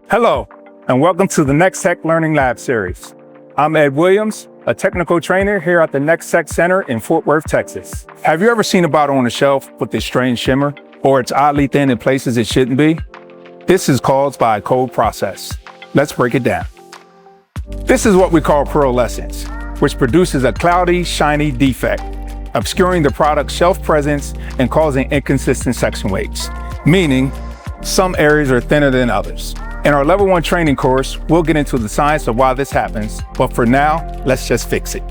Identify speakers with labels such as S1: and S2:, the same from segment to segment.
S1: Hello, and welcome to the NEX TEC Learning Lab series. I'm Ed Williams, a technical trainer here at the NEX TEC Center in Fort Worth, Texas. Have you ever seen a bottle on the shelf with this strange shimmer, or it's oddly thin in places it shouldn't be? This is caused by a cold process. Let's break it down. This is what we call pearlescence, which produces a cloudy, shiny defect, obscuring the product's shelf presence and causing inconsistent section weights, meaning some areas are thinner than others. In our level 1 training course, we'll get into the science of why this happens, but for now, let's just fix it.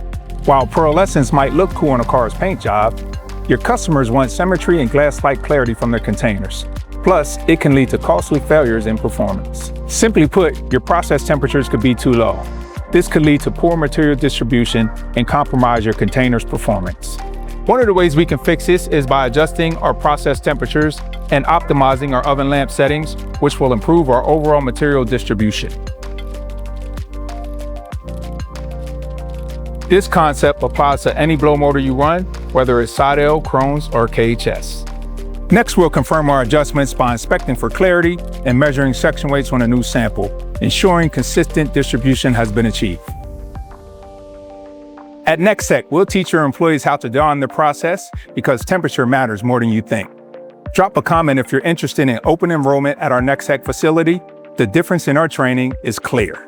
S1: While pearlescence might look cool on a car's paint job, your customers want symmetry and glass-like clarity from their containers. Plus, it can lead to costly failures in performance. Simply put, your process temperatures could be too low. This could lead to poor material distribution and compromise your container's performance. One of the ways we can fix this is by adjusting our process temperatures and optimizing our oven lamp settings, which will improve our overall material distribution. This concept applies to any blow motor you run, whether it's side L, Crohn's, or KHS. Next, we'll confirm our adjustments by inspecting for clarity and measuring section weights on a new sample, ensuring consistent distribution has been achieved. At NEX TEC, we'll teach your employees how to dial in the process because temperature matters more than you think. Drop a comment if you're interested in open enrollment at our NEX TEC facility. The difference in our training is clear.